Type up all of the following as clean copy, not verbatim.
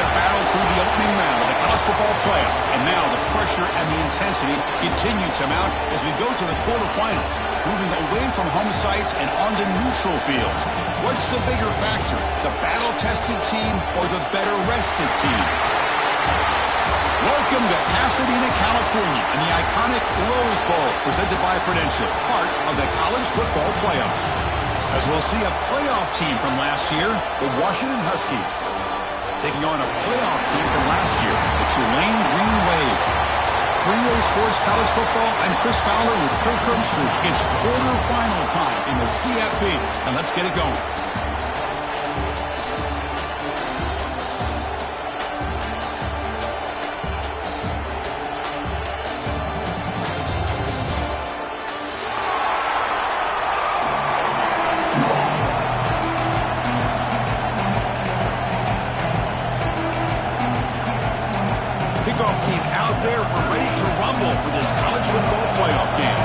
a battle through the opening round of the college football playoff. And now the pressure and the intensity continue to mount as we go to the quarterfinals, moving away from home sites and onto neutral fields. What's the bigger factor, the battle-tested team or the better-rested team? Welcome to Pasadena, California, and the iconic Rose Bowl, presented by Prudential, part of the college football playoff. As we'll see a playoff team from last year, the Washington Huskies, taking on a playoff team from last year, the Tulane Green Wave. 3A Sports College Football, I'm Chris Fowler with Kirk Herbstreit. It's quarterfinal time in the CFP, and let's get it going. Kickoff team out there. We're ready to rumble for this college football playoff game.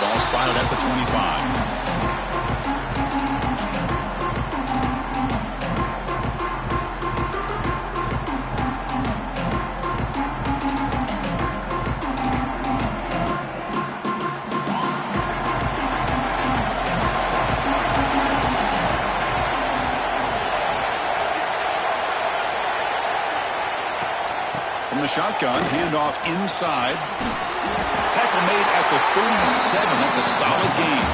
Ball spotted at the 25. From the shotgun, handoff inside. Tackle made at the 37. That's a solid gain.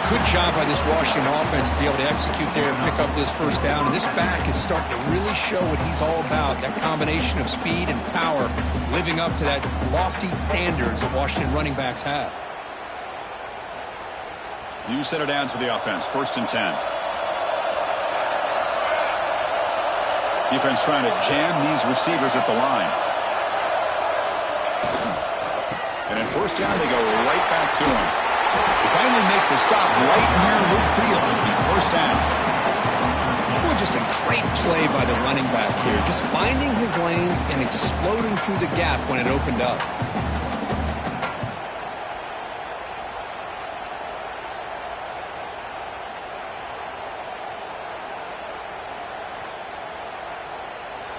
Good job by this Washington offense to be able to execute there and pick up this first down. And this back is starting to really show what he's all about. That combination of speed and power, living up to that lofty standards that Washington running backs have. You set it down to the offense. 1st and 10. Defense trying to jam these receivers at the line. And at 1st down, they go right back to him. They finally make the stop right near midfield. It'll be 1st down. Boy, just a great play by the running back here. Just finding his lanes and exploding through the gap when it opened up.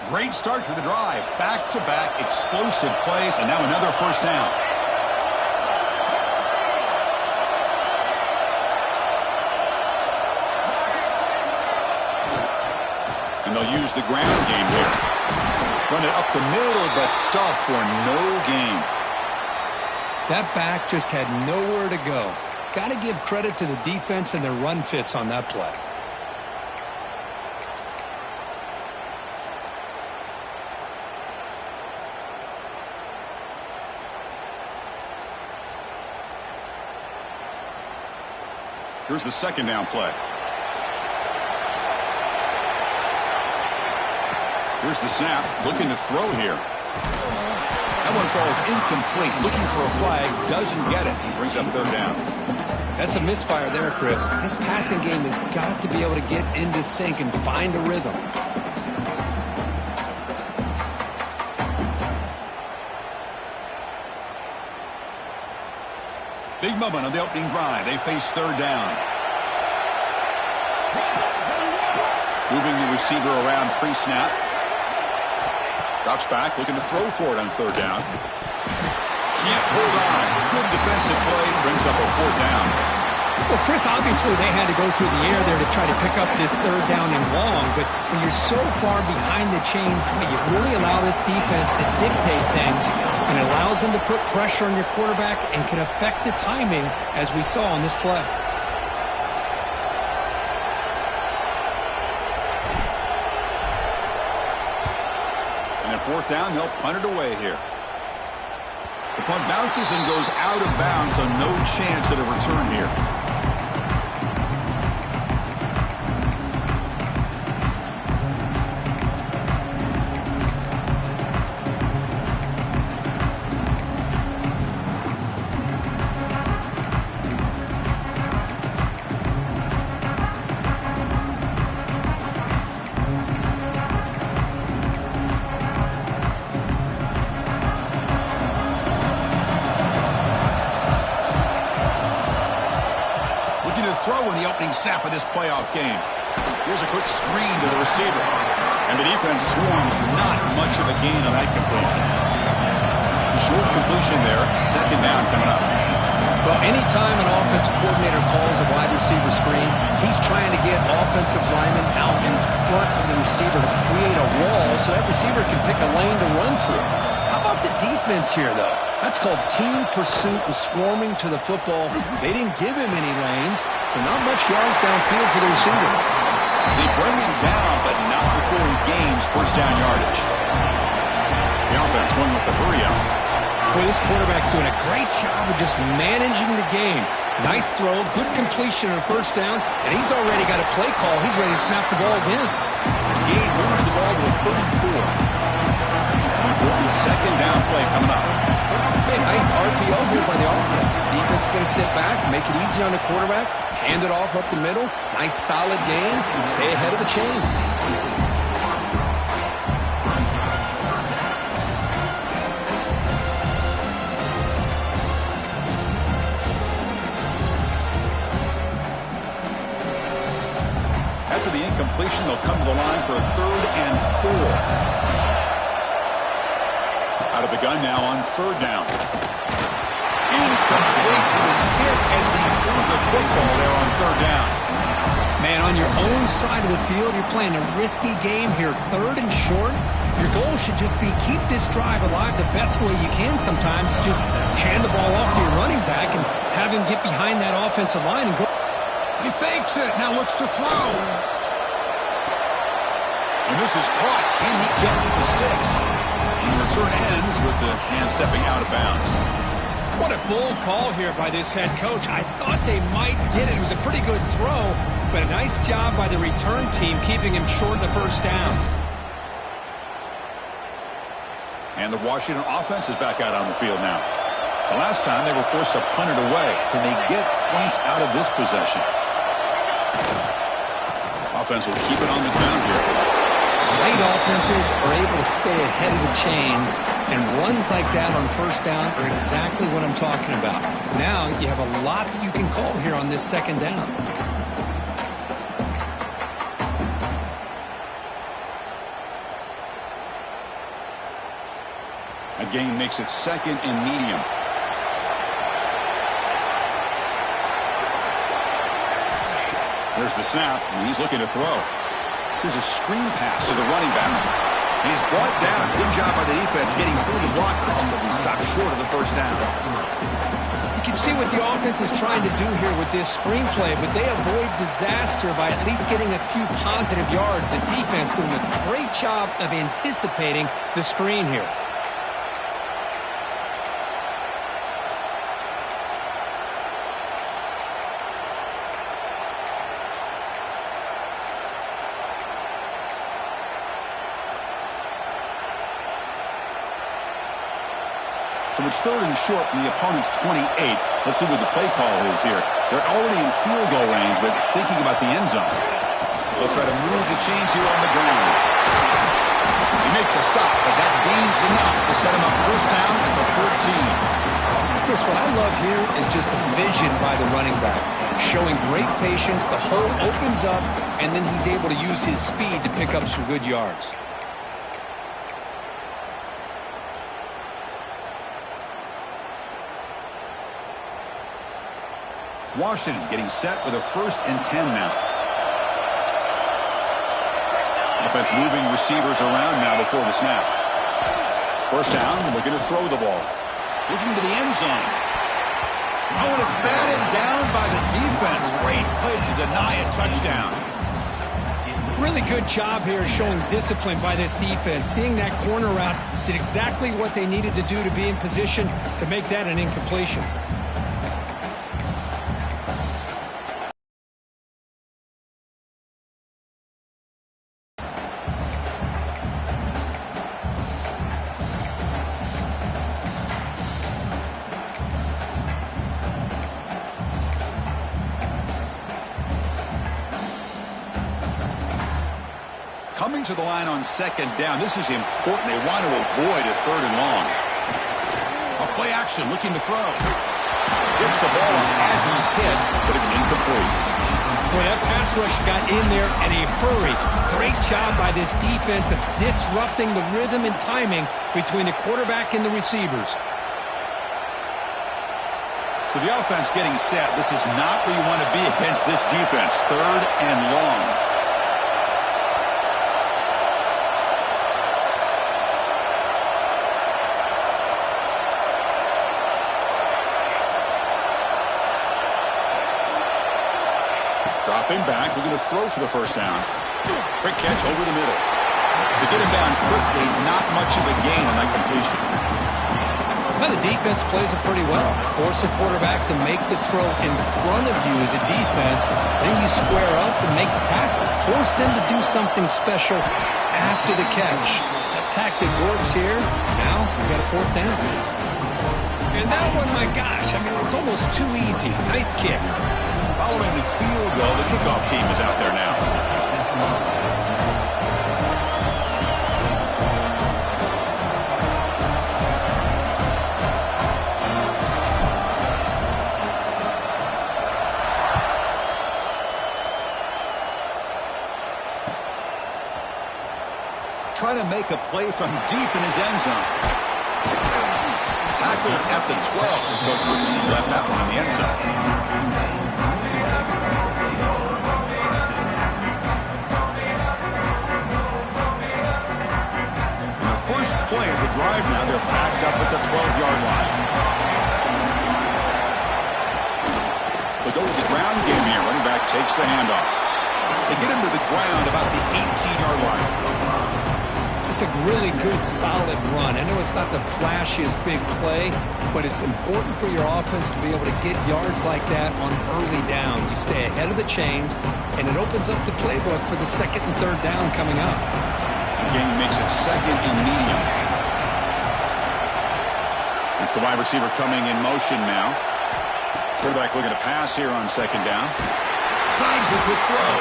Great start to the drive. Back-to-back explosive plays, and now another 1st down. And they'll use the ground game here. Run it up the middle, but stuff for no gain. That back just had nowhere to go. Got to give credit to the defense and their run fits on that play. Here's the 2nd down play. Here's the snap. Looking to throw here. That one falls incomplete. Looking for a flag. Doesn't get it. Brings up 3rd down. That's a misfire there, Chris. This passing game has got to be able to get into sync and find a rhythm. Big moment on the opening drive. They face 3rd down. Moving the receiver around pre-snap. Drops back, looking to throw for it on 3rd down. Can't hold on. Good defensive play. Brings up a 4th down. Well, Chris, obviously they had to go through the air there to try to pick up this 3rd down and long, but when you're so far behind the chains, you really allow this defense to dictate things, and it allows them to put pressure on your quarterback and can affect the timing, as we saw on this play. And at 4th down, they'll punt it away here. The punt bounces and goes out of bounds, so no chance at a return here. looking to throw in the opening snap of this playoff game. Here's a quick screen to the receiver. And the defense swarms, not much of a gain on that completion. Short completion there, second down coming up. Well, anytime an offensive coordinator calls a wide receiver screen, he's trying to get offensive linemen out in front of the receiver to create a wall so that receiver can pick a lane to run through. How about the defense here, though? That's called team pursuit and swarming to the football. They didn't give him any lanes, so not much yards downfield for the receiver. They bring him down, but not before he gains first down yardage. The offense going with the hurry up. Boy, this quarterback's doing a great job of just managing the game. Nice throw, good completion on first down, and he's already got a play call. He's ready to snap the ball again. The game moves the ball to a 34. Important second down play coming up. Hey, nice RPO here by the offense. Defense is going to sit back, make it easy on the quarterback, hand it off up the middle. Nice solid game. Stay ahead of the chains. After the incompletion, they'll come to the line for a 3rd and 4. Out of the gun now on 3rd down. Incomplete. He was hit as he threw the football there on 3rd down. Man, on your own side of the field, you're playing a risky game here. 3rd and short. Your goal should just be keep this drive alive the best way you can sometimes. Just hand the ball off to your running back and have him get behind that offensive line and go. He fakes it. Now looks to throw. And this is caught. Can he get to the sticks? And the return ends with the hand stepping out of bounds. What a bold call here by this head coach. I thought they might get it. It was a pretty good throw, but a nice job by the return team keeping him short of the first down. And the Washington offense is back out on the field now. The last time they were forced to punt it away. Can they get points out of this possession? Offense will keep it on the ground here. Great offenses are able to stay ahead of the chains, and runs like that on first down are exactly what I'm talking about. Now you have a lot that you can call here on this second down. A gain makes it 2nd and medium. There's the snap, and he's looking to throw. There's a screen pass to the running back. And he's brought down. Good job by the defense getting through the blockers, but he stopped short of the first down. You can see what the offense is trying to do here with this screenplay, but they avoid disaster by at least getting a few positive yards. The defense doing a great job of anticipating the screen here. So it's 3rd and short from the opponent's 28. Let's see what the play call is here. They're already in field goal range, but thinking about the end zone. They'll try to move the chains here on the ground. They make the stop, but that gains enough to set him up first down at the 14. Chris, what I love here is just the vision by the running back. Showing great patience, the hole opens up, and then he's able to use his speed to pick up some good yards. Washington getting set with a 1st and 10 now. Offense moving receivers around now before the snap. First down, looking to throw the ball. Looking to the end zone. Oh, and it's batted down by the defense. Great play to deny a touchdown. Really good job here showing discipline by this defense. Seeing that corner route, did exactly what they needed to do to be in position to make that an incompletion. Coming to the line on 2nd down. This is important. They want to avoid a 3rd and long. A play action looking to throw. Gets the ball up as he's hit, but it's incomplete. rush got in there in a hurry. Great job by this defense of disrupting the rhythm and timing between the quarterback and the receivers. So the offense getting set. This is not where you want to be against this defense. 3rd and long. Dropping back, looking to throw for the first down. Quick catch over the middle. To get him down quickly, not much of a gain on that completion. Well, the defense plays it pretty well. Force the quarterback to make the throw in front of you as a defense. Then you square up and make the tackle. Force them to do something special after the catch. That tactic works here. Now we got a 4th down. And that one, my gosh, I mean, it's almost too easy. Nice kick. Following the field goal, the kickoff team is out there now. Trying to make a play from deep in his end zone. Tackled at the 12. The coach wishes he left that one in the end zone. And the first play of the drive now, they're backed up at the 12-yard line. They go with the ground game here. Running back takes the handoff. They get him to the ground about the 18-yard line. It's a really good, solid run. I know it's not the flashiest big play, but it's important for your offense to be able to get yards like that on early downs. You stay ahead of the chains, and it opens up the playbook for the 2nd and 3rd down coming up. Again, makes it 2nd and medium. It's the wide receiver coming in motion now. Quarterback looking to pass here on 2nd down. Slides the quick throw.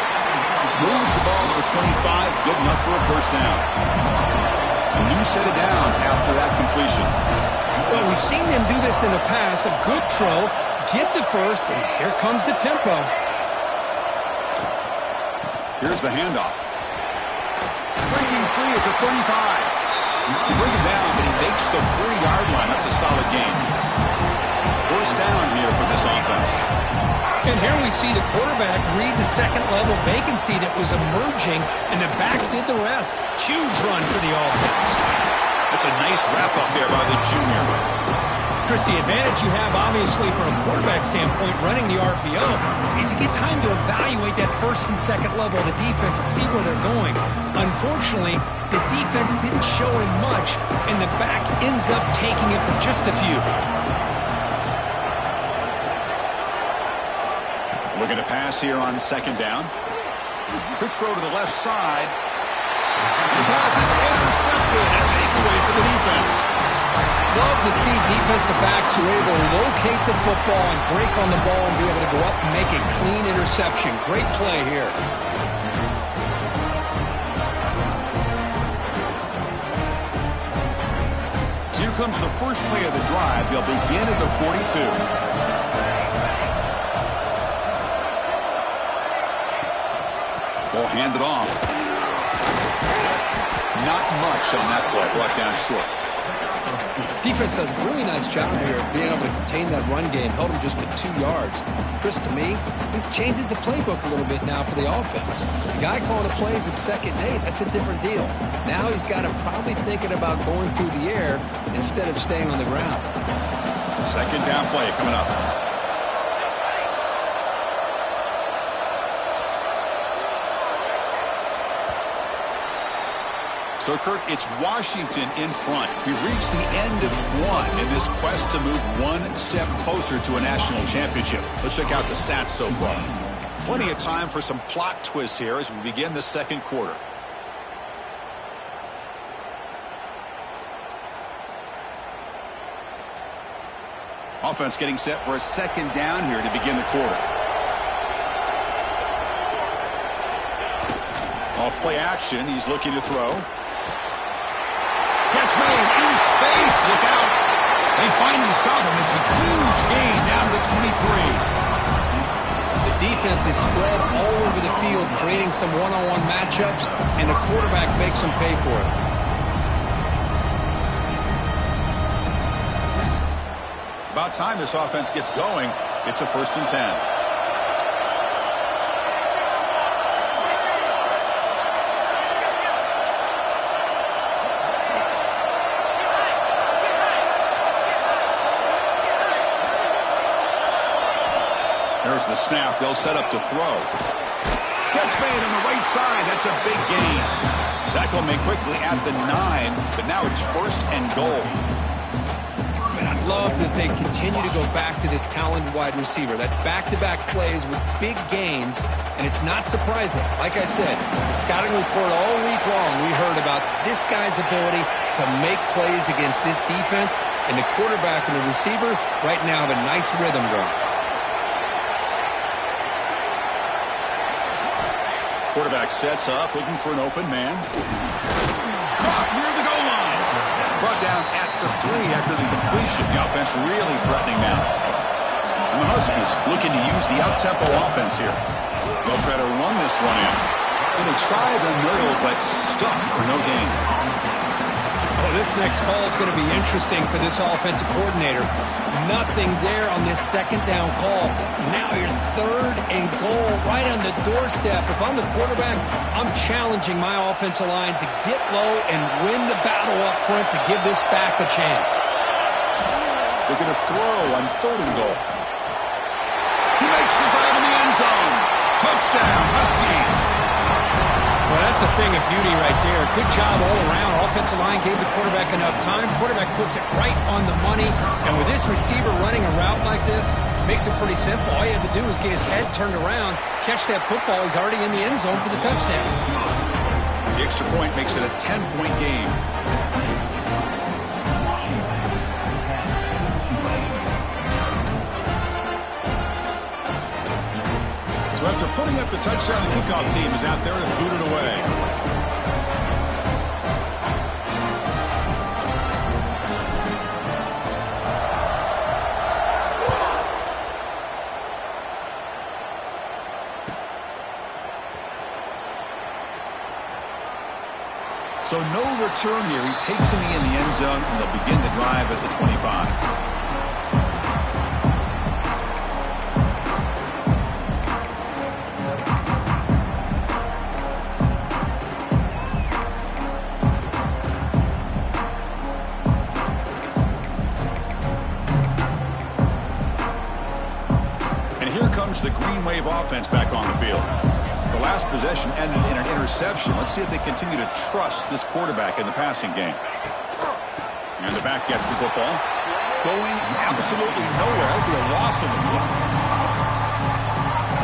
Moves the ball to the 25. Good enough for a 1st down. A new set of downs after that completion. Well, we've seen them do this in the past. A good throw, get the first, and here comes the tempo. Here's the handoff. Breaking free at the 35. You bring him down, but he makes the 4-yard line. That's a solid gain. 1st down here for this offense. And here we see the quarterback read the 2nd-level vacancy that was emerging, and the back did the rest. Huge run for the offense. That's a nice wrap-up there by the junior. Chris, the advantage you have, obviously, from a quarterback standpoint, running the RPO, is you get time to evaluate that 1st and 2nd level of the defense and see where they're going. Unfortunately, the defense didn't show him much, and the back ends up taking it for just a few. Looking to pass here on 2nd down. Quick throw to the left side. The pass is intercepted. A takeaway for the defense. Love to see defensive backs who are able to locate the football and break on the ball and be able to go up and make a clean interception. Great play here. So here comes the first play of the drive. They'll begin at the 42. Ball handed off. Not much on that play. Brought down short. Defense does a really nice job here of being able to contain that run game. Held him just to 2 yards. Chris, to me, this changes the playbook a little bit now for the offense. The guy calling the plays at 2nd and 8, that's a different deal. Now he's got him probably thinking about going through the air instead of staying on the ground. 2nd down play coming up. So, Kirk, it's Washington in front. We've reached the end of one in this quest to move one step closer to a national championship. Let's check out the stats so far. Plenty of time for some plot twists here as we begin the 2nd quarter. Offense getting set for a 2nd down here to begin the quarter. Off play action, he's looking to throw. Catch made in space. Look out. They finally stop him. It's a huge gain down to the 23. The defense is spread all over the field, creating some one-on-one matchups, and the quarterback makes them pay for it. About time this offense gets going. It's a 1st and 10. There's the snap. They'll set up to throw. Catch made on the right side. That's a big gain. Tackle made quickly at the 9, but now it's 1st and goal. And I love that they continue to go back to this talented wide receiver. That's back-to-back plays with big gains, and it's not surprising. Like I said, the scouting report all week long, we heard about this guy's ability to make plays against this defense, and the quarterback and the receiver right now have a nice rhythm going. Quarterback sets up, looking for an open man. Caught near the goal line. Brought down at the 3 after the completion. The offense really threatening now. And the Huskies looking to use the up-tempo offense here. They'll try to run this one in. And they try the middle, but stuffed for no gain. Oh, this next call is going to be interesting for this offensive coordinator. Nothing there on this 2nd down call. Now you're 3rd and goal right on the doorstep. If I'm the quarterback, I'm challenging my offensive line to get low and win the battle up front to give this back a chance. They're going to throw on 3rd and goal. He makes the play in the end zone. Touchdown, Huskies. Well, that's a thing of beauty right there. Good job all around. Offensive line gave the quarterback enough time. Quarterback puts it right on the money. And with this receiver running a route like this, makes it pretty simple. All you have to do is get his head turned around, catch that football. He's already in the end zone for the touchdown. The extra point makes it a 10-point game. So after putting up the touchdown, the kickoff team is out there to boot it away. So no return here. He takes a knee in the end zone, and they'll begin the drive at the 25. The Green Wave offense back on the field. The last possession ended in an interception. Let's see if they continue to trust this quarterback in the passing game. And the back gets the football. Going absolutely nowhere. It'll be a loss of the block.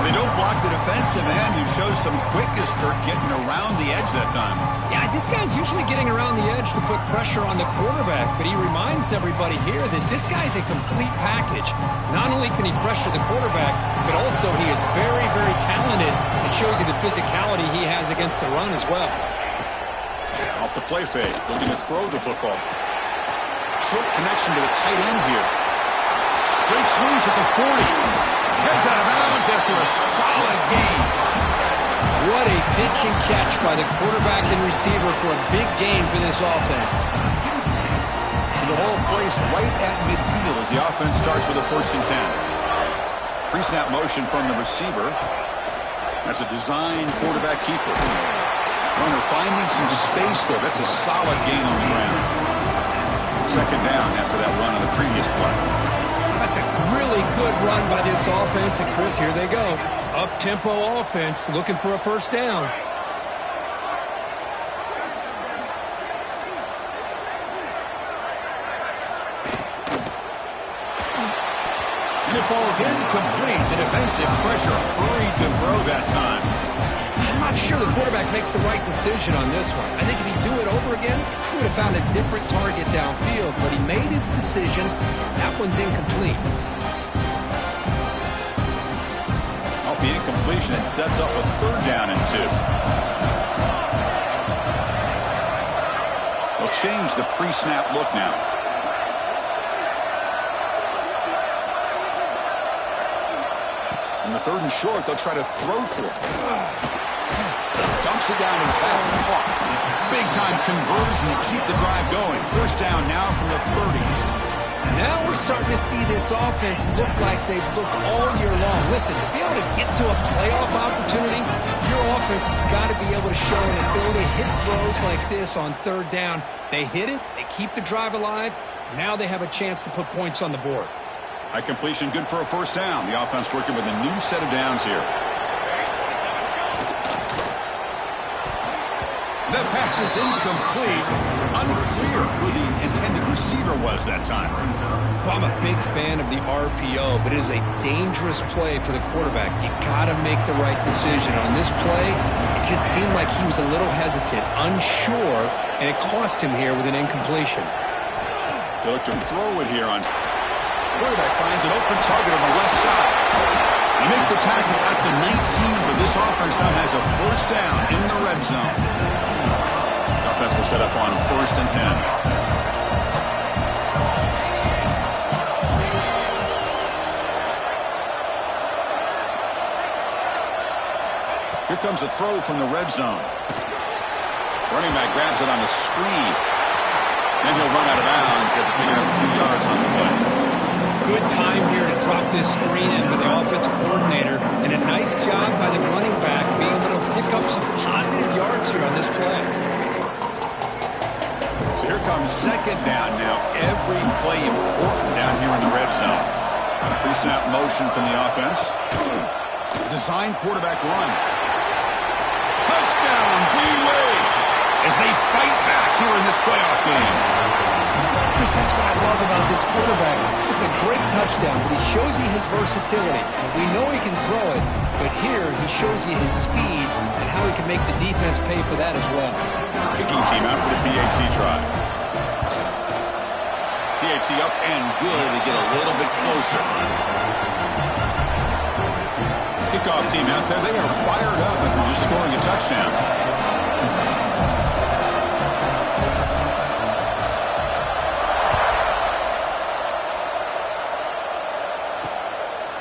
They don't block the defensive end, who shows some quickness, Kirk, getting around the edge that time. Yeah, this guy's usually getting around the edge to put pressure on the quarterback, but he reminds everybody here that this guy's a complete package. Not only can he pressure the quarterback, but also he is very, very talented. It shows you the physicality he has against the run as well. Off the play fake, looking to throw the football. Short connection to the tight end here. Breaks loose at the 40. Heads out of bounds after a solid gain. What a pitch and catch by the quarterback and receiver for a big gain for this offense. So the ball placed right at midfield as the offense starts with a 1st and 10. Pre-snap motion from the receiver. That's a design quarterback keeper. Runner finding some space there. That's a solid gain on the ground. 2nd down after that run on the previous play. That's a really good run by this offense. And, Chris, here they go. Up-tempo offense looking for a 1st down. And it falls incomplete. The defensive pressure hurried to throw that time. I'm not sure the quarterback makes the right decision on this one. I think if he'd do it over again, he would have found a different target downfield, but he made his decision. That one's incomplete. Off the incompletion, it sets up a 3rd down and 2. They'll change the pre-snap look now. On the 3rd and short, they'll try to throw for it. Dumps it down to the back. Caught. Big-time conversion to keep the drive going. 1st down now from the 30. Now we're starting to see this offense look like they've looked all year long. Listen, to be able to get to a playoff opportunity, your offense has got to be able to show an ability to hit throws like this on 3rd down. They hit it, they keep the drive alive. Now they have a chance to put points on the board. High completion, good for a 1st down. The offense working with a new set of downs here. The pass is incomplete. Unclear who the intended receiver was that time. I'm a big fan of the RPO, but it is a dangerous play for the quarterback. You got to make the right decision. On this play, it just seemed like he was a little hesitant, unsure, and it cost him here with an incompletion. They look to throw it here on. Quarterback finds an open target on the left side. They make the tackle at the 19, but this offense now has a 1st down in the red zone. The offense will set up on 1st and 10. Here comes a throw from the red zone. Running back grabs it on the screen. Then he'll run out of bounds after picking up a few yards on the play. Good time here to drop this screen in with the offensive coordinator, and a nice job by the running back being able to pick up some positive yards here on this play. So here comes 2nd down now. Every play important down here in the red zone. Pre-snap motion from the offense. Design quarterback run. Touchdown, Green Wave, as they fight back here in this playoff game. Chris, that's what I love about this quarterback. It's a great touchdown, but he shows you his versatility. We know he can throw it, but here he shows you his speed and how he can make the defense pay for that as well. Kicking team out for the PAT try. PAT up and good to get a little bit closer. Kickoff team out there. They are fired up after just scoring a touchdown.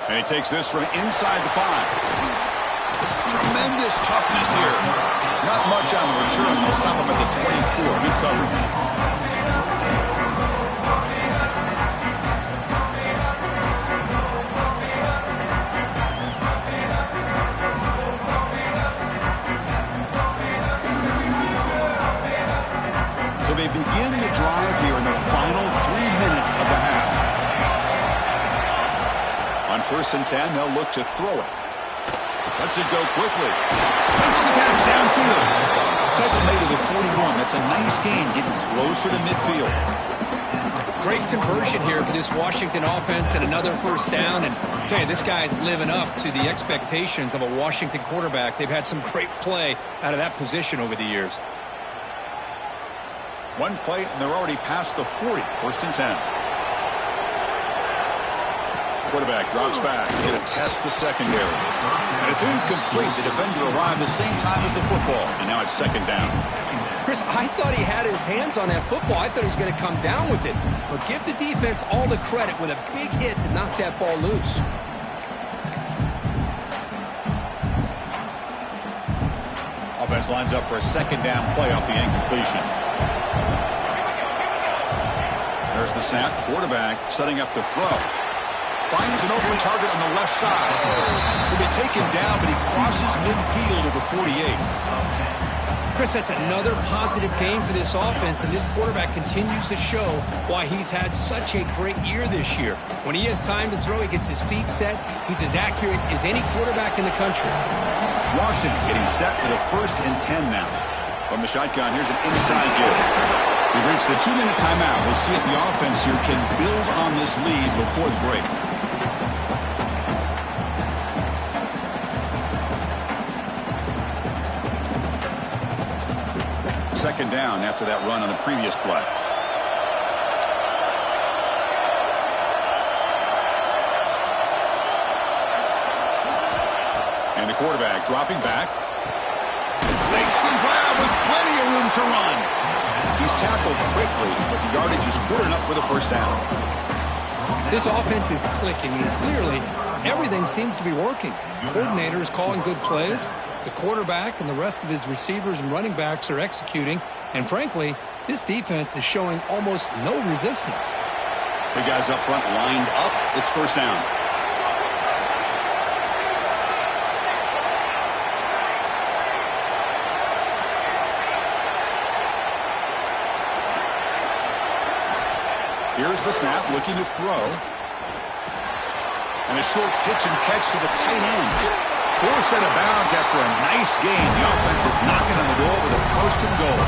And he takes this from inside the 5. Tremendous toughness here. Not much on the return. They'll stop him at the 24. Good coverage. So they begin the drive here in the final 3 minutes of the half. On 1st and 10, they'll look to throw it. Lets it go quickly. Makes the catch downfield. Tackle made to the 41. That's a nice gain, getting closer to midfield. Great conversion here for this Washington offense and another 1st down. And I tell you, this guy's living up to the expectations of a Washington quarterback. They've had some great play out of that position over the years. One play, and they're already past the 40. 1st and 10. Quarterback drops back. Going to test the secondary. And it's incomplete. The defender arrived the same time as the football. And now it's 2nd down. Chris, I thought he had his hands on that football. I thought he was going to come down with it. But give the defense all the credit with a big hit to knock that ball loose. Offense lines up for a 2nd down play off the incompletion. There's the snap. Quarterback setting up the throw. Finds an open target on the left side. Will be taken down, but he crosses midfield at the 48. Chris, that's another positive game for this offense, and this quarterback continues to show why he's had such a great year this year. When he has time to throw, he gets his feet set. He's as accurate as any quarterback in the country. Washington getting set for the 1st and 10 now. From the shotgun, here's an inside give. We've reached the 2-minute timeout. We'll see if the offense here can build on this lead before the break. Second down after that run on the previous play. And the quarterback dropping back. Makes the grab with plenty of room to run. He's tackled quickly, but the yardage is good enough for the 1st down. This offense is clicking, and clearly Everything seems to be working. The coordinator is calling good plays. The quarterback and the rest of his receivers and running backs are executing. And frankly, this defense is showing almost no resistance. The guys up front lined up. It's first down. Here's the snap, looking to throw. And a short pitch and catch to the tight end. Forced out of bounds after a nice gain. The offense is knocking on the door with a first and goal.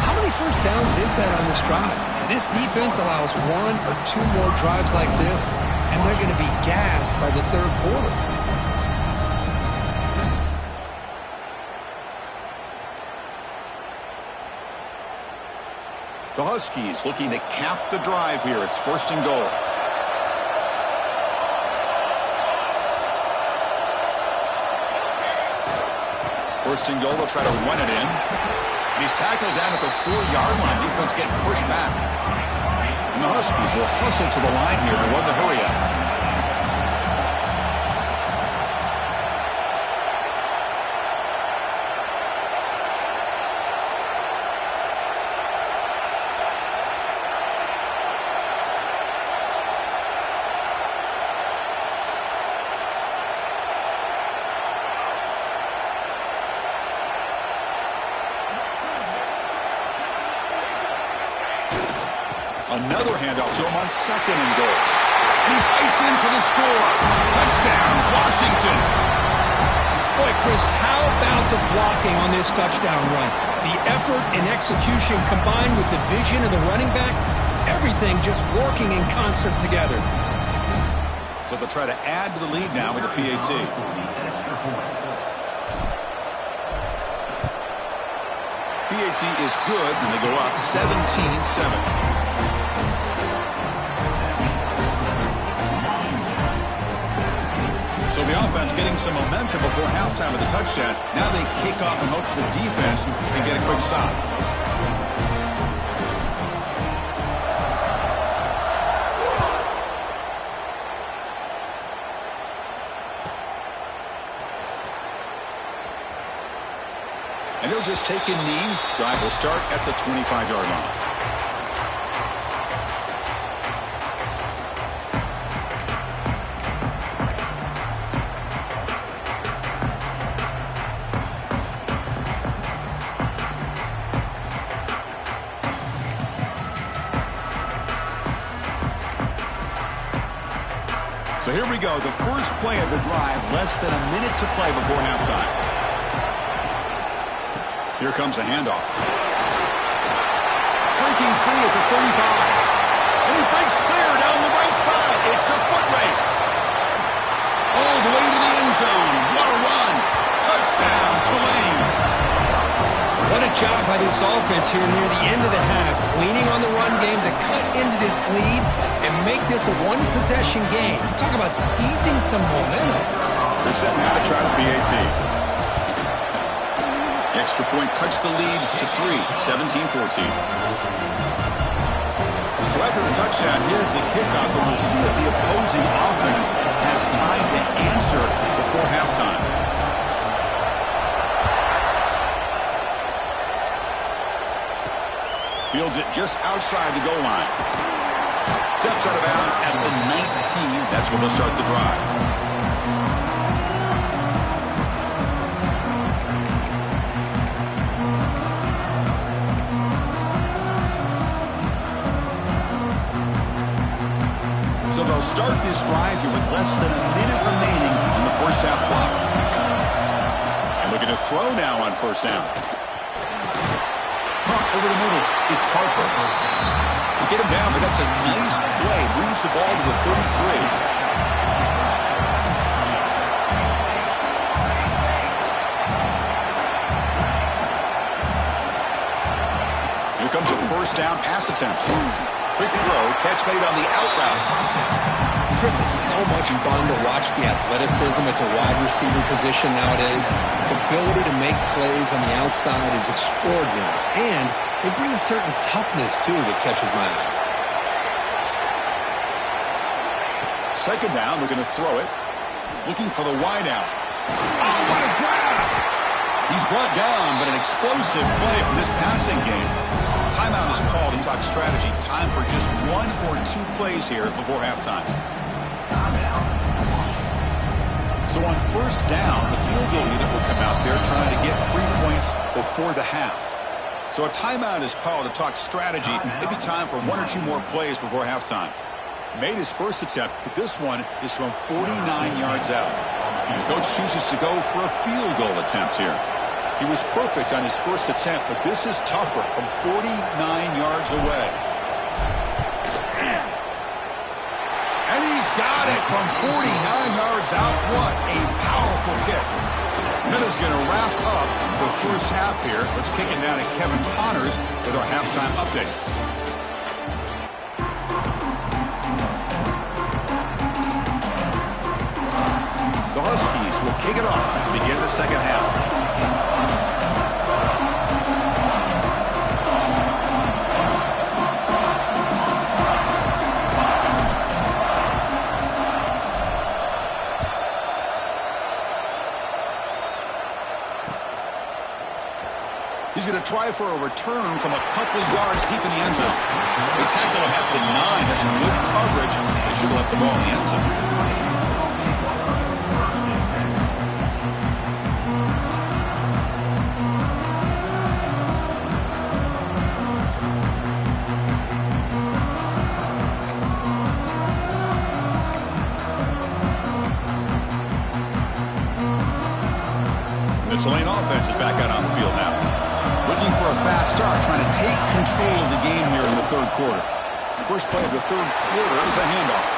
How many first downs is that on this drive? This defense allows 1 or 2 more drives like this, and they're going to be gassed by the third quarter. The Huskies looking to cap the drive here. It's first and goal. First and goal, they'll try to run it in. And he's tackled down at the 4-yard line. Defense getting pushed back. And the Huskies will hustle to the line here to run the hurry up. Another handoff to him on second and goal. And he fights in for the score. Touchdown, Washington. Boy, Chris, how about the blocking on this touchdown run? The effort and execution combined with the vision of the running back, everything just working in concert together. So they'll try to add to the lead now with the PAT. PAT is good when they go up 17-7. So the offense getting some momentum before halftime of the touchdown. Now they kick off in hopes the defense can get a quick stop. And he'll just take a knee. Drive will start at the 25-yard line. So here we go, the first play of the drive, less than a minute to play before halftime. Here comes a handoff. Breaking free at the 35. And he breaks clear down the right side. It's a foot race. All the way to the end zone. What a run. Touchdown, Tulane. What a job by this offense here near the end of the half. Leaning on the run game to cut into this lead and make this a one-possession game. Talk about seizing some momentum. They're set now to try the PAT. Extra point cuts the lead to 3, 17-14. So after the touchdown, here's the kickoff, and we'll see if the opposing offense has time to answer before halftime. Fields it just outside the goal line. Steps out of bounds at the 19. That's when they'll start the drive. So they'll start this drive here with less than a minute remaining on the first half clock. And looking to throw now on first down. Over the middle, it's Carper. To get him down, but that's a nice play. Moves the ball to the 33. Here comes a first down pass attempt. Quick throw, catch made on the out route. Chris, it's so much fun to watch the athleticism at the wide receiver position nowadays. The ability to make plays on the outside is extraordinary. And they bring a certain toughness, too, that catches my eye. Second down, looking to throw it. Looking for the wide out. Oh, what a grab! He's brought down, but an explosive play from this passing game. Timeout is called in talk strategy. Time for just 1 or 2 plays here before halftime. So on first down, the field goal unit will come out there trying to get 3 points before the half. So a timeout is called to talk strategy. Maybe time for 1 or 2 more plays before halftime. Made his first attempt, but this one is from 49 yards out. The coach chooses to go for a field goal attempt here. He was perfect on his first attempt, but this is tougher from 49 yards away. And he's got it from 49 yards out. What a powerful kick. That is going to wrap up the first half here. Let's kick it down to Kevin Connors with our halftime update. The Huskies will kick it off to begin the second half. He's going to try for a return from a couple yards deep in the end zone. They tackle him at the 9. That's good coverage. They should have left the ball in the end zone. The Tulane offense is back out on the field now. Looking for a fast start, trying to take control of the game here in the third quarter. First play of the third quarter is a handoff.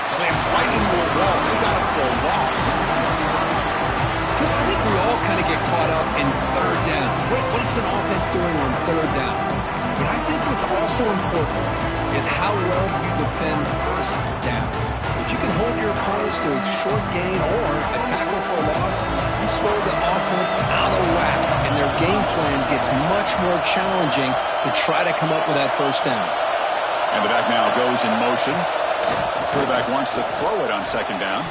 Slams right into a wall. They got it for a loss. Chris, I think we all kind of get caught up in third down. What is an offense doing on third down? But I think what's also important is how well you defend first down. If you can hold your opponents to a short gain or a tackle for a loss, you throw the offense out of whack, and their game plan gets much more challenging to try to come up with that first down. And the back now goes in motion. The quarterback wants to throw it on second down.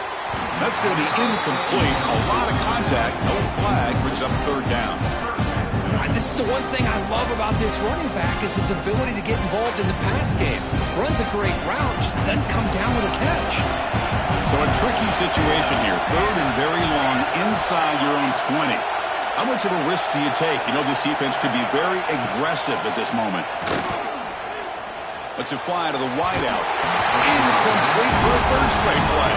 That's going to be incomplete. A lot of contact. No flag. Brings up third down. This is the one thing I love about this running back is his ability to get involved in the pass game. Runs a great route, just doesn't come down with a catch. So a tricky situation here. Third and very long inside your own 20. How much of a risk do you take? You know this defense could be very aggressive at this moment. Let's it fly to the wideout. Incomplete for a third straight play.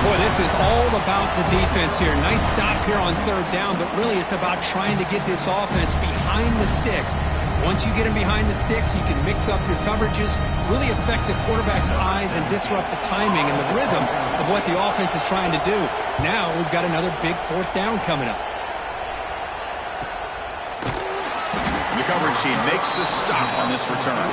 Boy, this is all about the defense here. Nice stop here on third down, but really it's about trying to get this offense behind the sticks. Once you get them behind the sticks, you can mix up your coverages, really affect the quarterback's eyes and disrupt the timing and the rhythm of what the offense is trying to do. Now we've got another big fourth down coming up. The coverage team makes the stop on this return.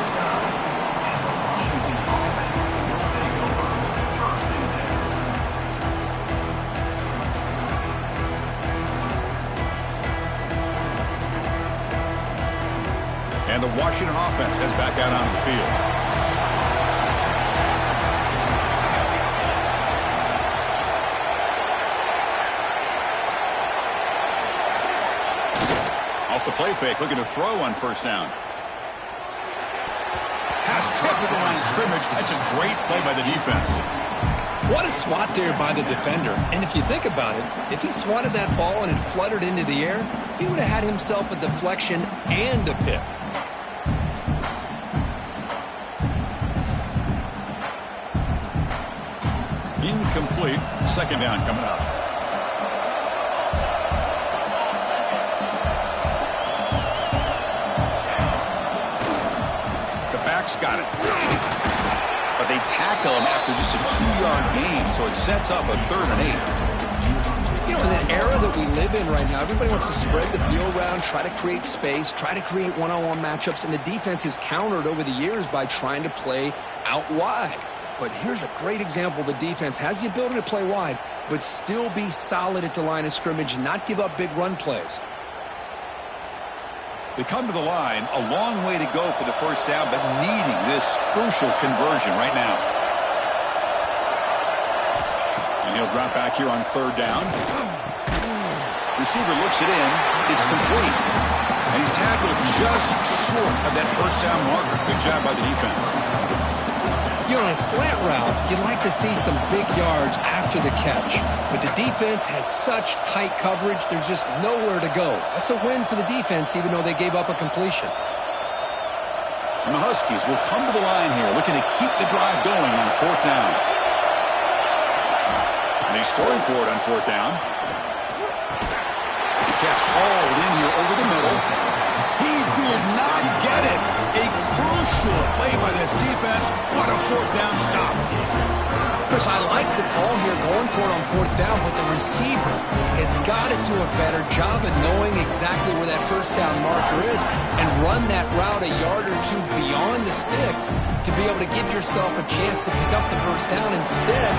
And the Washington offense heads back out onto the field. Off the play fake, looking to throw on first down. Pass tipped at the line of scrimmage. That's a great play by the defense. What a swat there by the defender. And if you think about it, if he swatted that ball and it fluttered into the air, he would have had himself a deflection and a pick. Incomplete. Second down coming up. The back's got it. But they tackle him after just a 2-yard gain, so it sets up a 3rd and 8. You know, in that era that we live in right now, everybody wants to spread the field around, try to create space, try to create one-on-one matchups, and the defense is countered over the years by trying to play out wide. But here's a great example. The defense has the ability to play wide, but still be solid at the line of scrimmage and not give up big run plays. They come to the line, a long way to go for the first down, but needing this crucial conversion right now. And he'll drop back here on third down. Receiver looks it in. It's complete. And he's tackled just short of that first down marker. Good job by the defense. You know, on a slant route, you'd like to see some big yards after the catch. But the defense has such tight coverage, there's just nowhere to go. That's a win for the defense, even though they gave up a completion. And the Huskies will come to the line here, looking to keep the drive going on fourth down. And he's throwing for it on fourth down. The catch hauled in here over the middle. He did not get it. A crucial play by this defense. What a fourth down stop. Chris, I like the call here going for it on fourth down, but the receiver has got to do a better job of knowing exactly where that first down marker is and run that route a yard or two beyond the sticks to be able to give yourself a chance to pick up the first down. Instead,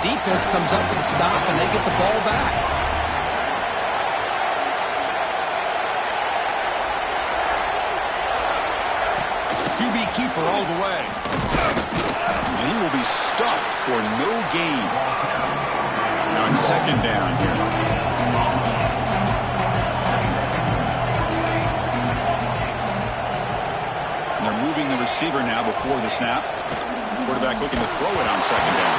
defense comes up with a stop and they get the ball back. QB keeper all the way. And he will be stuffed for no gain. Now it's second down here. And they're moving the receiver now before the snap. Quarterback looking to throw it on second down.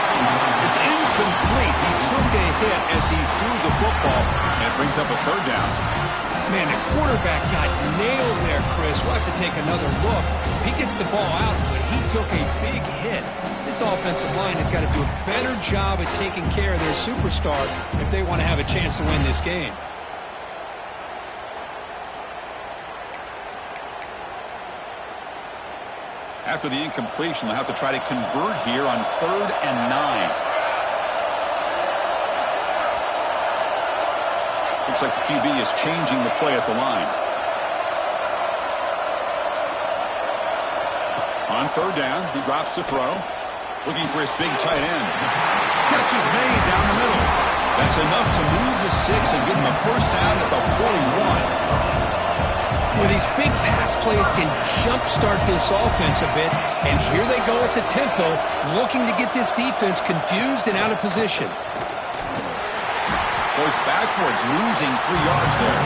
It's incomplete. He took a hit as he threw the football, and it brings up a third down. Man, the quarterback got nailed there, Chris. We'll have to take another look. He gets the ball out, but he took a big hit. This offensive line has got to do a better job at taking care of their superstar if they want to have a chance to win this game. After the incompletion, they'll have to try to convert here on 3rd and 9. Looks like the QB is changing the play at the line. On 3rd down, he drops to throw. Looking for his big tight end. Catch is made down the middle. That's enough to move the sticks and give him a first down at the 41. Well, these big pass plays can jumpstart this offense a bit, and here they go at the tempo, looking to get this defense confused and out of position. Goes backwards, losing 3 yards there.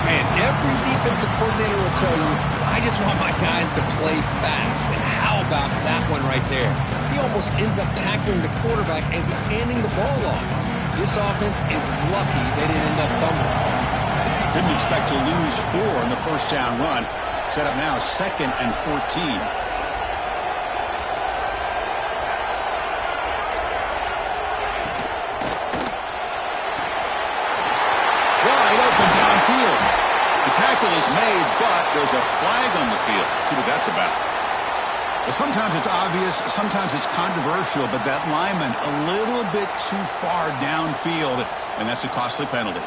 Man, every defensive coordinator will tell you, I just want my guys to play fast. And how about that one right there? He almost ends up tackling the quarterback as he's handing the ball off. This offense is lucky they didn't end up fumbling. Didn't expect to lose 4 in the first down run. Set up now 2nd and 14. Wide open downfield. The tackle is made, but there's a flag on the field. Let's see what that's about. Well, sometimes it's obvious, sometimes it's controversial, but that lineman a little bit too far downfield, and that's a costly penalty.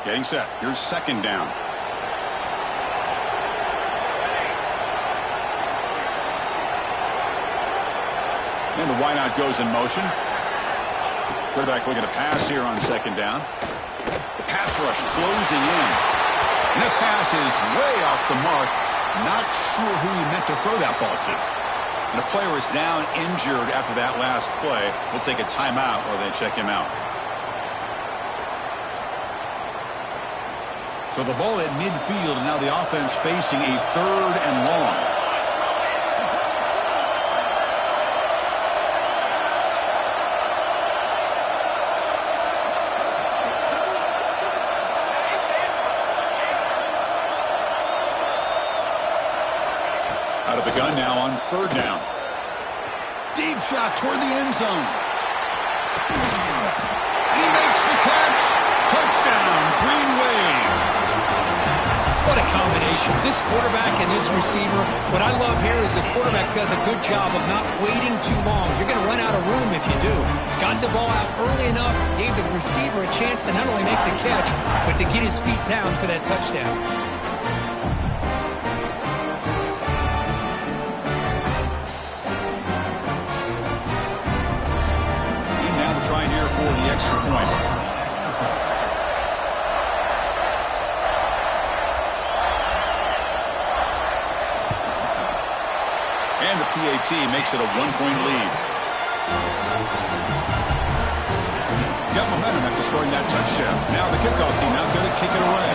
Getting set. Here's 2nd down. And the wideout goes in motion. Quarterback looking to pass here on 2nd down. The pass rush closing in. And that pass is way off the mark. Not sure who he meant to throw that ball to. And the player is down injured after that last play. We'll take a timeout while they check him out. So the ball at midfield, and now the offense facing a 3rd and long. Out of the gun now on 3rd down. Deep shot toward the end zone. He makes the catch. Touchdown, Green Wave. What a combination. This quarterback and this receiver. What I love here is the quarterback does a good job of not waiting too long. You're going to run out of room if you do. Got the ball out early enough, gave the receiver a chance to not only make the catch, but to get his feet down for that touchdown. And now to try here for the extra point. And the PAT team makes it a 1-point lead. Got momentum after scoring that touchdown. Now the kickoff team out there to kick it away.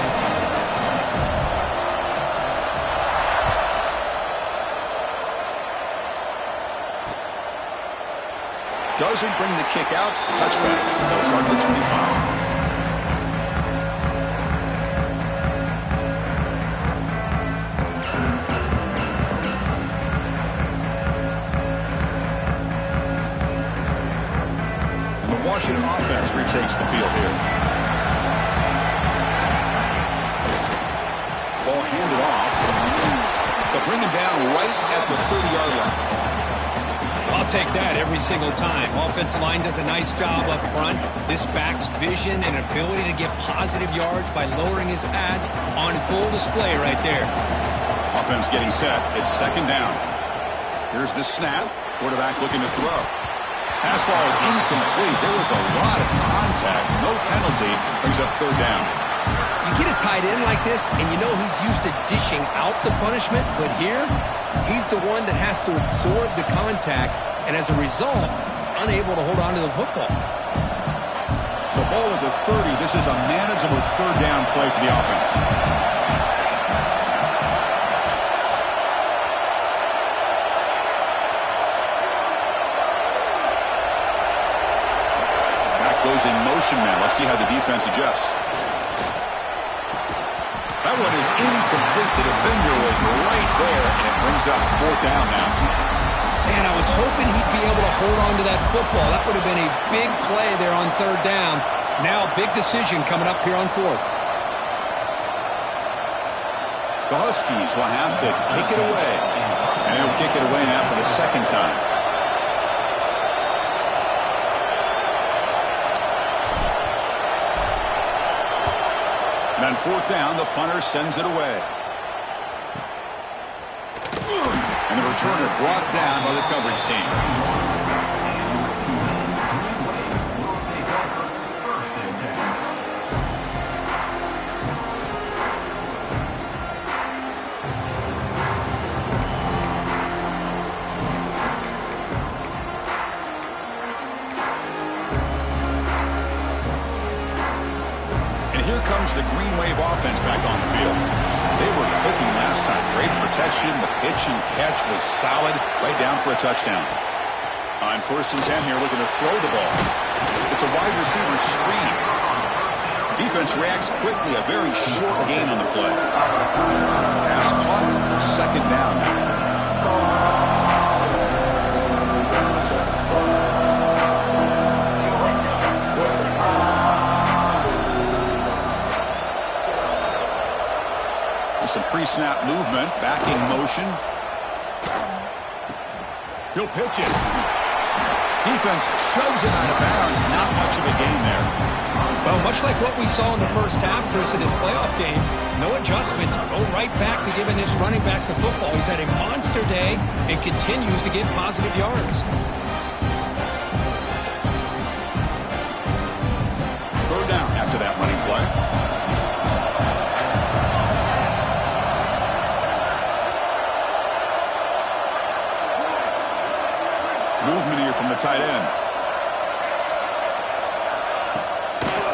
Doesn't bring the kick out. Touchback. They'll start at the 25. Washington offense retakes the field here. Ball handed off. They'll bring him down right at the 30-yard line. I'll take that every single time. Offensive line does a nice job up front. This back's vision and ability to get positive yards by lowering his pads on full display right there. Offense getting set. It's second down. Here's the snap. Quarterback looking to throw. Pass ball is incomplete. There was a lot of contact. No penalty. Brings up third down. You get a tight end like this, and you know he's used to dishing out the punishment, but here, he's the one that has to absorb the contact, and as a result, he's unable to hold on to the football. So ball at the 30. This is a manageable third down play for the offense. Goes in motion now. Let's see how the defense adjusts. That one is incomplete. The defender was right there, and it brings up fourth down now. Man, I was hoping he'd be able to hold on to that football. That would have been a big play there on third down. Now, big decision coming up here on fourth. The Huskies will have to kick it away. And he'll kick it away now for the second time. And on fourth down, the punter sends it away. And the returner brought down by the coverage team. Here comes the Green Wave offense back on the field. They were cooking last time. Great protection. The pitch and catch was solid. Right down for a touchdown. On 1st and 10 here, looking to throw the ball. It's a wide receiver screen. The defense reacts quickly. A very short gain on the play. Pass caught. Second down now. Some pre-snap movement, backing motion. He'll pitch it. Defense shoves it out of bounds. Not much of a gain there. Well, much like what we saw in the first half, Chris, in this playoff game, no adjustments. Go right back to giving this running back the football. He's had a monster day and continues to get positive yards. Third down after that running play. Movement here from the tight end.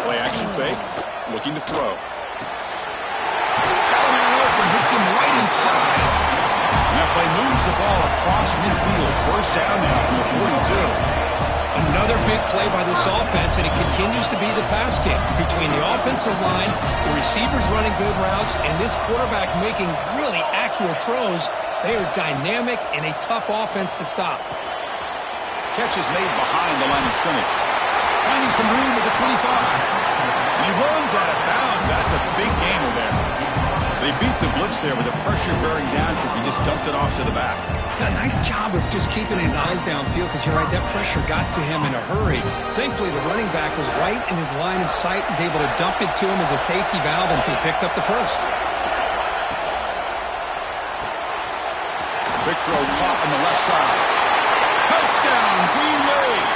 Play action fake. Looking to throw. Open, hits him right in stride. And that play moves the ball across midfield. First down now from the 42. Another big play by this offense, and it continues to be the pass game. Between the offensive line, the receivers running good routes, and this quarterback making really accurate throws, they are dynamic and a tough offense to stop. Catch is made behind the line of scrimmage. Finding some room at the 25. And he runs out of bounds. That's a big gainer there. They beat the blitz there with the pressure bearing down because he just dumped it off to the back. A nice job of just keeping his eyes downfield because you're right, that pressure got to him in a hurry. Thankfully, the running back was right in his line of sight. He's able to dump it to him as a safety valve, and he picked up the first. Big throw caught on the left side. Touchdown, Green Wave.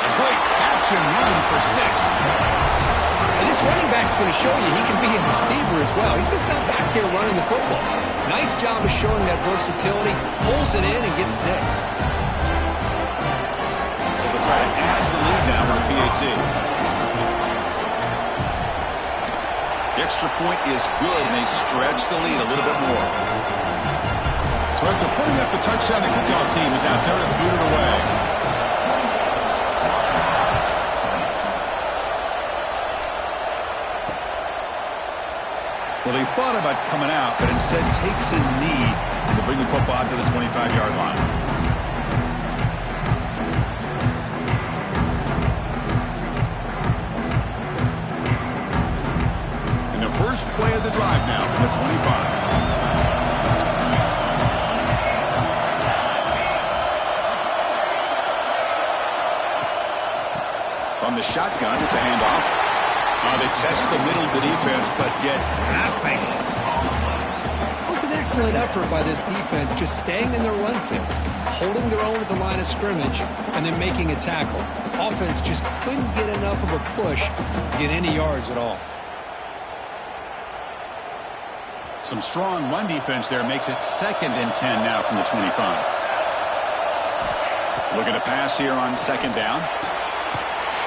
A great catch and run for 6. And this running back's going to show you he can be a receiver as well. He's just not back there running the football. Nice job of showing that versatility. Pulls it in and gets 6. They'll try to add the lead now with a PAT. The extra point is good, and they stretch the lead a little bit more. So after putting up the touchdown, the kickoff team is out there to boot it away. Well, they thought about coming out, but instead takes a knee to bring the football out to the 25-yard line. And the first play of the drive now from the 25. From the shotgun, it's a handoff. They test the middle of the defense, but get nothing. It was an excellent effort by this defense, just staying in their run fits, holding their own at the line of scrimmage, and then making a tackle. Offense just couldn't get enough of a push to get any yards at all. Some strong run defense there makes it 2nd and 10 now from the 25. Looking to pass here on 2nd down.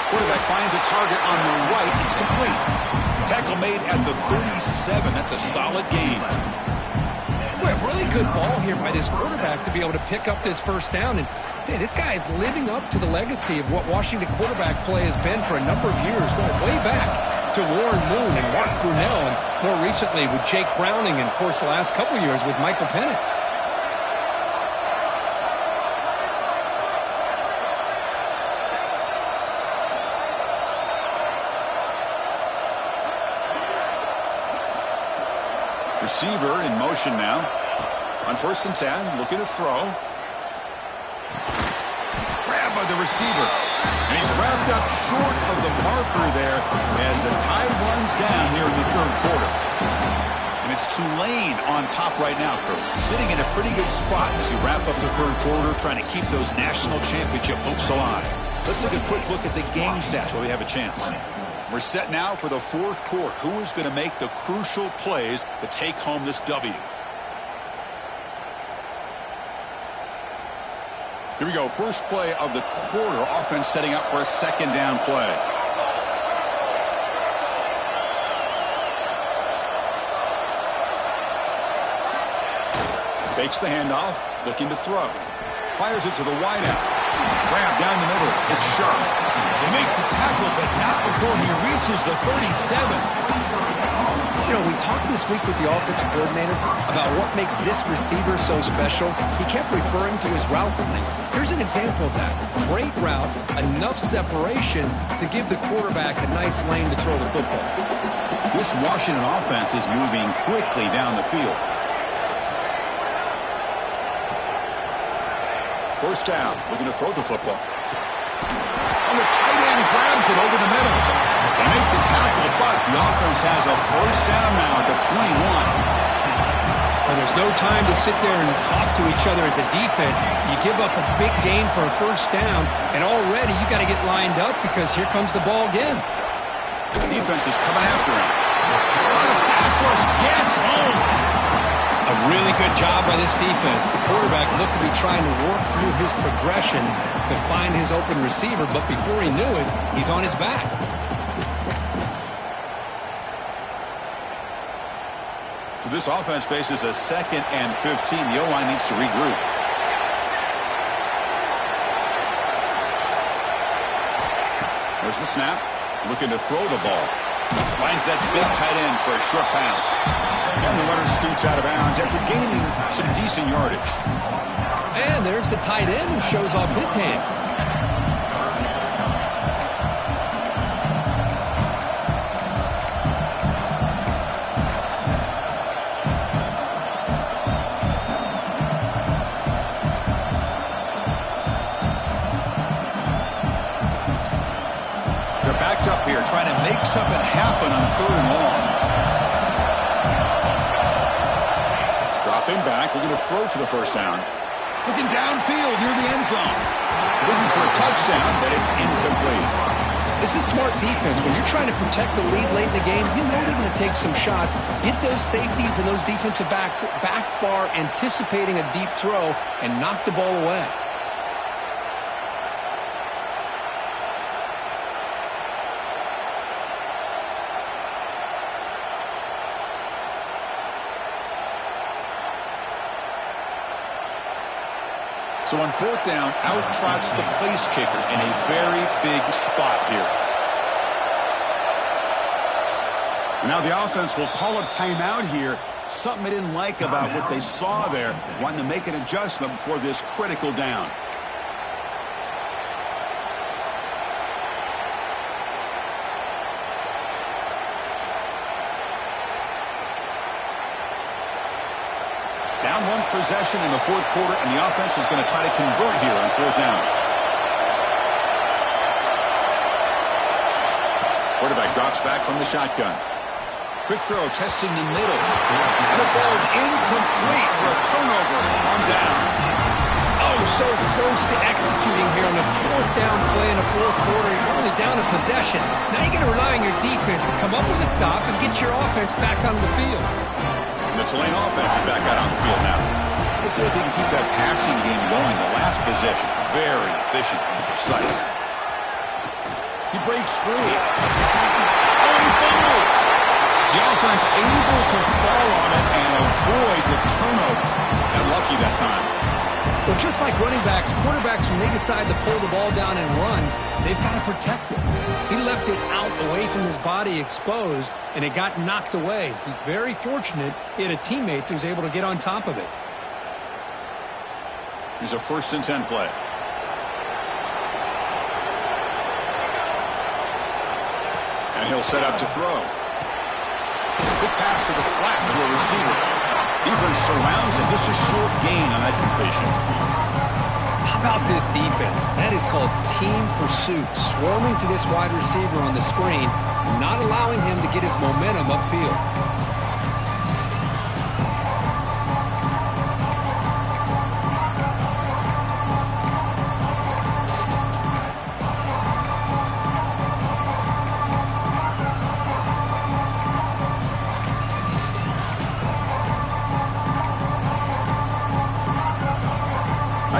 Quarterback finds a target on the right. It's complete. Tackle made at the 37. That's a solid gain. Well, really good ball here by this quarterback to be able to pick up this first down. And hey, this guy is living up to the legacy of what Washington quarterback play has been for a number of years, going way back to Warren Moon and Mark Brunell, and more recently with Jake Browning, and of course the last couple of years with Michael Penix. Receiver in motion now. On 1st and 10, looking to throw. Grabbed by the receiver. And he's wrapped up short of the marker there as the tide runs down here in the 3rd quarter. And it's Tulane on top right now, crew. Sitting in a pretty good spot as you wrap up the 3rd quarter, trying to keep those national championship hopes alive. Let's take a quick look at the game stats while we have a chance. We're set now for the 4th quarter. Who is going to make the crucial plays to take home this W? Here we go. First play of the quarter. Offense setting up for a 2nd down play. Fakes the handoff. Looking to throw. Fires it to the wideout. Grab down the middle. It's Sharp. They make the tackle, but not before he reaches the 37. You know, we talked this week with the offensive coordinator about what makes this receiver so special. He kept referring to his route running. Here's an example of that. Great route, enough separation to give the quarterback a nice lane to throw the football. This Washington offense is moving quickly down the field. First down, looking to throw the football. And the tight end grabs it over the middle. They make the tackle, but the offense has a first down now at the 21. Well, there's no time to sit there and talk to each other as a defense. You give up a big gain for a first down, and already you got to get lined up because here comes the ball again. The defense is coming after him. The pass rush gets home. A really good job by this defense. The quarterback looked to be trying to work through his progressions to find his open receiver, but before he knew it, he's on his back. So this offense faces a 2nd and 15. The O-line needs to regroup. There's the snap. Looking to throw the ball. Finds that big tight end for a short pass. And the runner scoots out of bounds after gaining some decent yardage. And there's the tight end who shows off his hands. They're backed up here trying to make something happen on 3rd and long. Dropping back, looking to throw for the first down. Looking downfield near the end zone. Looking for a touchdown, but it's incomplete. This is smart defense. When you're trying to protect the lead late in the game, you know they're going to take some shots. Get those safeties and those defensive backs back far, anticipating a deep throw, and knock the ball away. So on fourth down, out trots the place kicker in a very big spot here. Now the offense will call a timeout here. Something they didn't like about what they saw there. Wanting to make an adjustment before this critical down. Down one possession in the fourth quarter, and the offense is going to try to convert here on fourth down. Quarterback drops back from the shotgun. Quick throw, testing the middle. And it falls incomplete for a turnover on downs. Oh, so close to executing here on the fourth down play in the fourth quarter. You're only down a possession. Now you got to rely on your defense to come up with a stop and get your offense back onto the field. The Tulane offense is back out on the field now. Let's see if they can keep that passing game going. The last possession, very efficient and precise. He breaks free. Oh, he fumbles! The offense able to fall on it and avoid the turnover. Got lucky that time. Well, just like running backs, quarterbacks, when they decide to pull the ball down and run, they've got to protect it. He left it out away from his body exposed, and it got knocked away. He's very fortunate he had a teammate who was able to get on top of it. Here's a 1st and 10 play. And he'll set up to throw. Quick pass to the flat to a receiver. Defense surrounds him. Just a short gain on that completion. How about this defense? That is called team pursuit. Swarming to this wide receiver on the screen, not allowing him to get his momentum upfield.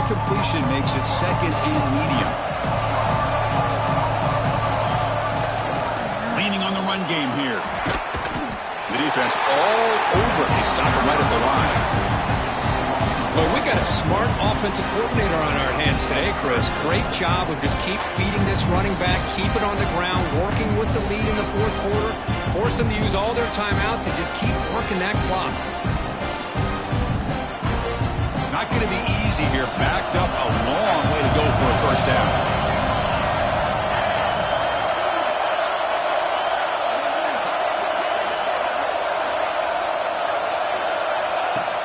Completion makes it 2nd and medium. Leaning on the run game here. The defense all over. They stop it right at the line. Well, we got a smart offensive coordinator on our hands today, Chris. Great job of just keep feeding this running back, keep it on the ground, working with the lead in the fourth quarter, force them to use all their timeouts and just keep working that clock. Not going to be easy here. Backed up a long way to go for a 1st down.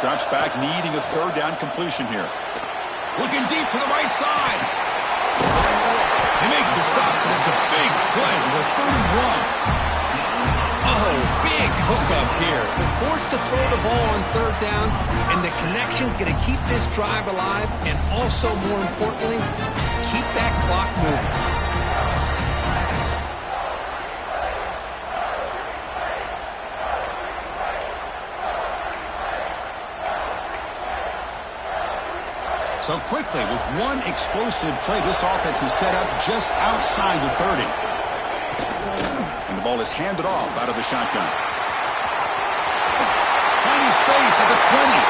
Drops back, needing a 3rd down completion here. Looking deep for the right side. They make the stop, and it's a big play with 31. Oh, big hookup here. They're forced to throw the ball on 3rd down, and the connection's going to keep this drive alive, and also, more importantly, just keep that clock moving. So quickly, with one explosive play, this offense is set up just outside the 30. And the ball is handed off out of the shotgun. Tiny space at the 20.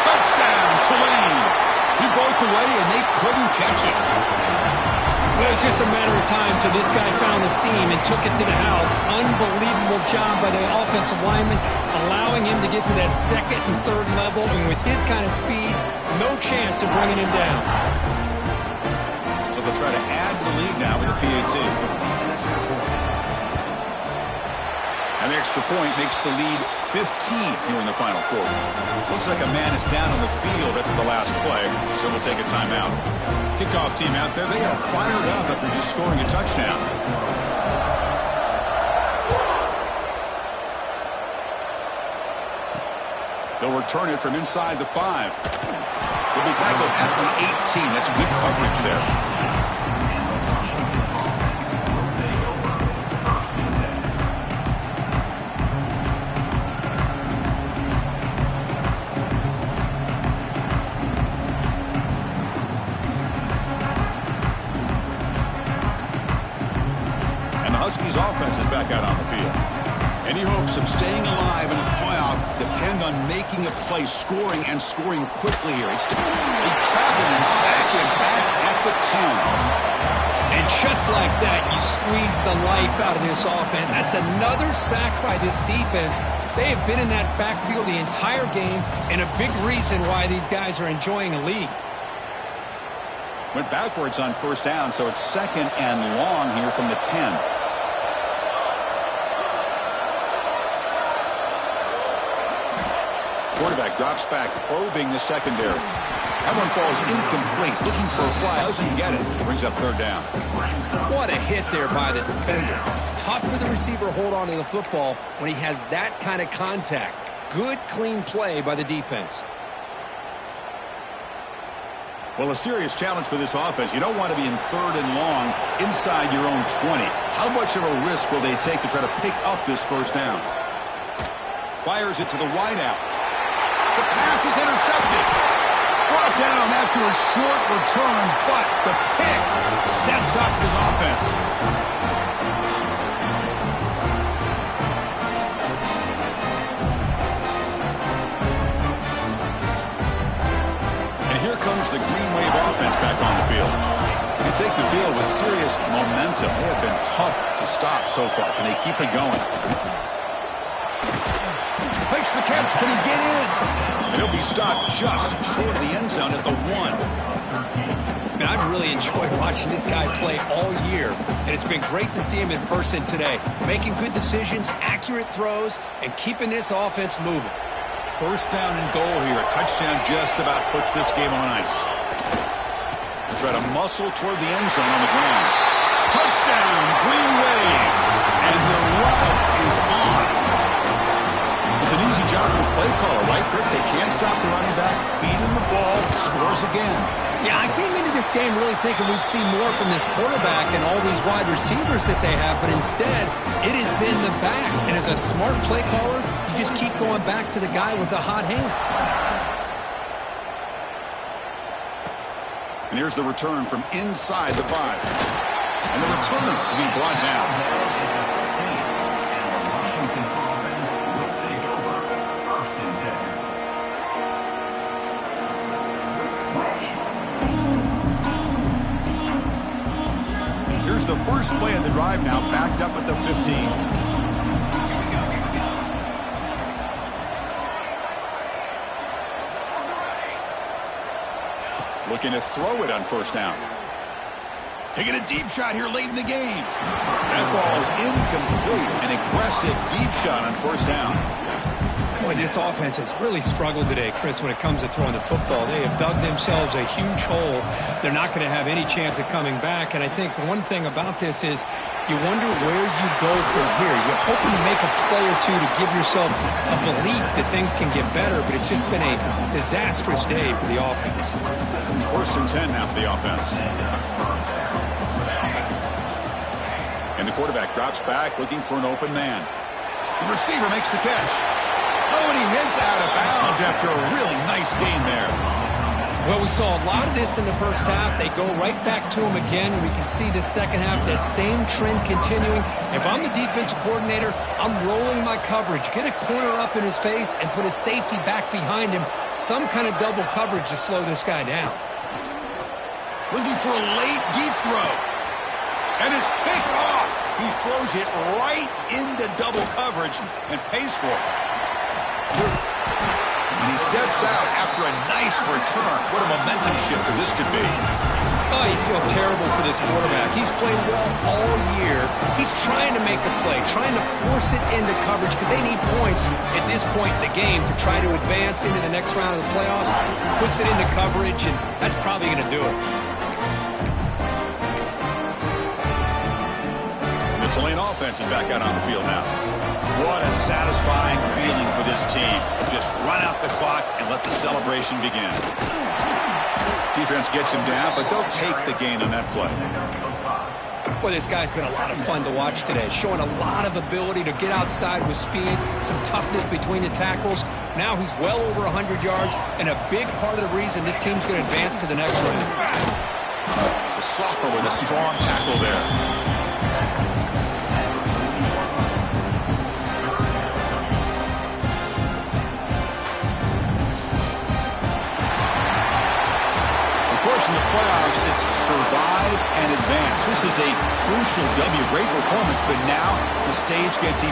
Touchdown, Tulane. He broke away, and they couldn't catch it. Well, it was just a matter of time till this guy found the seam and took it to the house. Unbelievable job by the offensive lineman, allowing him to get to that 2nd and 3rd level, and with his kind of speed, no chance of bringing him down. So they'll try to add to the lead now with a PAT. And the extra point makes the lead 15 here in the final quarter. Looks like a man is down on the field after the last play, so we'll take a timeout. Kickoff team out there. They are fired up after just scoring a touchdown. They'll return it from inside the 5. They'll be tackled at the 18. That's good coverage there. his offense is back out on the field. Any hopes of staying alive in a playoff depend on making a play, scoring, and scoring quickly here. They trap him and sack him back at the 10. And just like that, you squeeze the life out of this offense. That's another sack by this defense. They have been in that backfield the entire game, and a big reason why these guys are enjoying a lead. Went backwards on first down, so it's 2nd and long here from the 10. Quarterback drops back, probing the secondary. That one falls incomplete. Looking for a fly, doesn't get it. Brings up 3rd down. What a hit there by the defender. Tough for the receiver to hold on to the football when he has that kind of contact. Good, clean play by the defense. Well, a serious challenge for this offense. You don't want to be in 3rd and long inside your own 20. How much of a risk will they take to try to pick up this first down? Fires it to the wideout. The pass is intercepted. Brought down after a short return, but the pick sets up his offense. And here comes the Green Wave offense back on the field. They take the field with serious momentum. They have been tough to stop so far. Can they keep it going? Makes the catch. Can he get in? And he'll be stopped just short of the end zone at the 1. Man, I've really enjoyed watching this guy play all year, and it's been great to see him in person today. Making good decisions, accurate throws, and keeping this offense moving. 1st down and goal here. A touchdown just about puts this game on ice. They try to muscle toward the end zone on the ground. Touchdown, Green Wave. And the route is on. It's an easy job for the play caller, right, Kirk? They can't stop the running back, feeding the ball, scores again. Yeah, I came into this game really thinking we'd see more from this quarterback and all these wide receivers that they have, but instead, it has been the back. And as a smart play caller, you just keep going back to the guy with the hot hand. And here's the return from inside the 5. And the returner will be brought down. Here's the first play of the drive now, backed up at the 15. Looking to throw it on 1st down. Taking a deep shot here late in the game. That ball is incomplete. An aggressive deep shot on 1st down. Boy, this offense has really struggled today, Chris, when it comes to throwing the football. They have dug themselves a huge hole. They're not going to have any chance of coming back. And I think one thing about this is you wonder where you go from here. You're hoping to make a play or two to give yourself a belief that things can get better, but it's just been a disastrous day for the offense. 1st and 10 now for the offense. And the quarterback drops back, looking for an open man. The receiver makes the catch. Oh, and he heads out of bounds after a really nice gain there. Well, we saw a lot of this in the first half. They go right back to him again. We can see the second half, that same trend continuing. If I'm the defensive coordinator, I'm rolling my coverage. Get a corner up in his face and put a safety back behind him. Some kind of double coverage to slow this guy down. Looking for a late deep throw. And it's picked off. He throws it right into double coverage and pays for it. And he steps out after a nice return. What a momentum shifter this could be. Oh, you feel terrible for this quarterback. He's played well all year. He's trying to make a play, trying to force it into coverage because they need points at this point in the game to try to advance into the next round of the playoffs. Puts it into coverage, and that's probably going to do it. The Tulane offense is back out on the field now. What a satisfying feeling for this team. Just run out the clock and let the celebration begin. Defense gets him down, but they'll take the gain on that play. Well, this guy's been a lot of fun to watch today, showing a lot of ability to get outside with speed, some toughness between the tackles. Now he's well over 100 yards, and a big part of the reason this team's going to advance to the next round. The sophomore with a strong tackle there. survive and advance. This is a crucial W. Great performance, but now the stage gets even